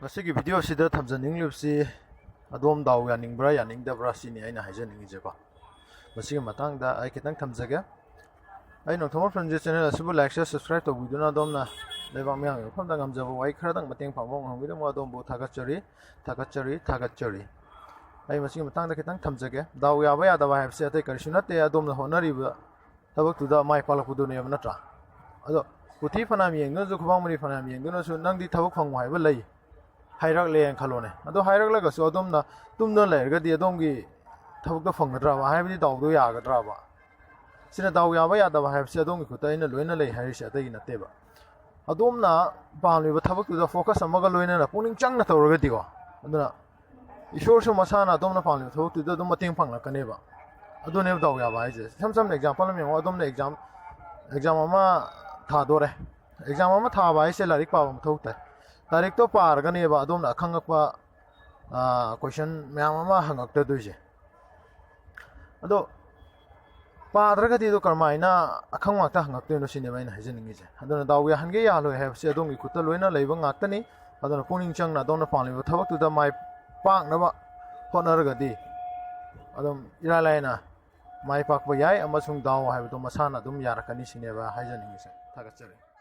ꯃꯁꯤꯒꯤ ꯚꯤꯗꯤꯑꯣꯁꯤꯗ ꯊꯝꯖꯅꯤꯡꯂꯤꯕꯁꯤ ꯑꯗꯣꯝ ꯗꯥꯎ ꯌꯥꯅꯤꯡꯕ꯭ꯔꯥ ꯌꯥꯅꯤꯡꯗꯕ꯭ꯔꯥ ꯁꯤꯅꯤ ꯑꯩꯅ ꯍꯥꯏꯖꯅꯤꯡꯉꯤꯁꯦꯀꯣ ꯃꯁꯤꯒꯤ ꯃꯇꯥꯡꯗ ꯑꯩ ꯈꯤꯇꯪ ꯊꯝꯖꯒꯦ ꯑꯩ ꯅꯣꯡꯊꯣꯝꯕꯝ ꯐꯤꯂꯝꯁꯦ ꯆꯦꯅꯦꯜ ꯑꯁꯤꯕꯨ ꯂꯥꯏꯛ ꯁꯤꯌꯔ ꯁꯕꯁꯀ꯭ꯔꯥꯏꯕ ꯇꯧꯕꯤꯗꯨꯅ ꯑꯗꯣꯝꯅ ꯂꯩꯕꯥꯛ ꯃꯤꯌꯥꯝꯒꯤ ꯃꯐꯝꯗ ꯉꯝꯖꯕ ꯋꯥꯍꯩ ꯈꯔꯗꯪ ꯃꯇꯦꯡ ꯄꯥꯡꯕ ꯉꯝꯕꯤꯔꯝꯃꯣ ꯑꯗꯣꯝꯕꯨ ꯊꯥꯒꯠꯆꯔꯤ ꯑꯩ ꯃꯁꯤꯒꯤ ꯃꯇꯥꯡꯗ ꯈꯤꯇꯪ ꯊꯝꯖꯒꯦ ꯗꯥꯎ ꯌꯥꯕ ꯌꯥꯗꯕ ꯍꯥꯏꯕꯁꯤ ꯑꯇꯩ ꯀꯔꯤꯁꯨ ꯅꯠꯇꯦ ꯑꯗꯣꯝꯅ ꯍꯣꯠꯅꯔꯤꯕ ꯊꯕꯛꯇꯨꯗ ꯃꯥꯏ ꯄꯥꯛꯂꯛꯄꯗꯨꯅꯦꯕ ꯅꯠꯇ꯭ꯔꯥ ꯑꯗꯣ ꯀꯨꯊꯤ ꯐꯅꯌꯥꯝ ꯌꯦꯡꯗꯨꯅꯁꯨ ꯈꯨꯕꯥꯡ ꯃꯔꯤ ꯐꯅꯌꯥꯝ ꯌꯦꯡꯗꯨꯅꯁꯨ ꯅꯪꯗꯤ ꯊꯕꯛ ꯐꯪꯉꯨ ꯍꯥꯏꯕ ꯂꯩ ꯍꯥꯏꯔꯛꯂꯦꯅ ꯈꯜꯂꯣꯅꯦ ꯑꯗꯣ ꯍꯥꯏꯔꯛꯂꯒꯁꯨ ꯑꯗꯣꯝꯅ ꯇꯨꯝꯗꯨꯅ ꯂꯩꯔꯒꯗꯤ ꯑꯗꯣꯝꯒꯤ ꯊꯕꯛꯇꯣ ꯐꯪꯒꯗ꯭ꯔꯕ ꯍꯥꯏꯕꯗꯤ ꯗꯥꯎꯗꯣ ꯌꯥꯒꯗ꯭ꯔꯕ ꯁꯤꯅ ꯗꯥꯎ ꯌꯥꯕ ꯌꯥꯗꯕ ꯍꯥꯏꯕꯁꯤ ꯑꯗꯣꯝꯒꯤ ꯈꯨꯠꯇ ꯑꯩꯅ ꯂꯣꯏꯅ ꯂꯩ ꯍꯥꯏꯔꯤꯁꯦ ꯑꯇꯩꯒꯤ ꯅꯠꯇꯦꯕ ꯑꯗꯣꯝꯅ ꯄꯥꯝꯂꯤꯕ ꯊꯕꯛꯇꯨꯗ ꯐꯣꯀꯁ ꯑꯃꯒ ꯂꯣꯏꯅꯅ ꯄꯨꯛꯅꯤꯡ ꯆꯪꯅ ꯇꯧꯔꯒꯗꯤꯀꯣ ꯑꯗꯨꯅ ꯏꯁꯣꯔꯁꯨ ꯃꯁꯥꯅ ꯑꯗꯣꯝꯅ ꯄꯥꯝꯂꯤꯕ ꯊꯕꯛꯇꯨꯗ ꯑꯗꯨꯝ ꯃꯇꯦꯡ ꯄꯥꯡꯂꯛꯀꯅꯦꯕ ꯑꯗꯨꯅꯦꯕ ꯗꯥꯎ ꯌꯥꯕ ꯍꯥꯏꯁꯦ ꯏꯁꯝ ꯁꯝꯅ ꯑꯦꯛꯖꯥꯝꯄꯜ ꯑꯃ ꯌꯦꯡꯉꯣ ꯑꯗꯣꯝꯅ ꯑꯦꯛꯖꯥꯝ ꯑꯃ ꯊꯥꯗꯣꯔꯦ ꯑꯦꯛꯖꯥꯝ ꯑꯃ ꯊꯥꯕ ꯍꯥꯏꯁꯦ ꯂꯥꯏꯔꯤꯛ ꯄꯥꯕ ꯃꯊꯧ ꯇꯥꯏ ꯂꯥꯏꯔꯤꯛꯇꯣ ꯄꯥꯔꯒꯅꯦꯕ ꯑꯗꯣꯝꯅ ꯑꯈꯪꯉꯛꯄ ꯀꯣꯏꯁꯟ ꯃꯌꯥꯝ ꯑꯃ ꯍꯪꯉꯛꯇꯗꯣꯏꯁꯦ ꯑꯗꯣ ꯄꯥꯗ꯭ꯔꯒꯗꯤ ꯑꯗꯣ ꯀꯔꯝꯍꯥꯏꯅ ꯑꯈꯪ ꯉꯥꯛꯇ ꯍꯪꯉꯛꯇꯣꯏꯅꯣ ꯁꯤꯅꯦꯕ ꯑꯩꯅ ꯍꯥꯏꯖꯅꯤꯡꯉꯤꯁꯦ ꯑꯗꯨꯅ ꯗꯥꯎ ꯌꯥꯍꯟꯒꯦ ꯌꯥꯍꯜꯂꯣꯏ ꯍꯥꯏꯕꯁꯤ ꯑꯗꯣꯝꯒꯤ ꯈꯨꯠꯇ ꯂꯣꯏꯅ ꯂꯩꯕ ꯉꯥꯛꯇꯅꯤ ꯑꯗꯨꯅ ꯄꯨꯛꯅꯤꯡ ꯆꯪꯅ ꯑꯗꯣꯝꯅ ꯄꯥꯝꯂꯤꯕ ꯊꯕꯛꯇꯨꯗ ꯃꯥꯏ ꯄꯥꯛꯅꯕ ꯍꯣꯠꯅꯔꯒꯗꯤ ꯑꯗꯨꯝ ꯏꯔꯥꯏ ꯂꯥꯏꯅ ꯃꯥꯏ ꯄꯥꯛꯄ ꯌꯥꯏ ꯑꯃꯁꯨꯡ ꯗꯥꯎ ꯍꯥꯏꯕꯗꯣ ꯃꯁꯥꯅ ꯑꯗꯨꯝ ꯌꯥꯔꯛꯀꯅꯤ ꯁꯤꯅꯦꯕ ꯍꯥꯏꯖꯅꯤꯡꯉꯤꯁꯦ ꯊꯥꯒꯠꯆꯔꯤ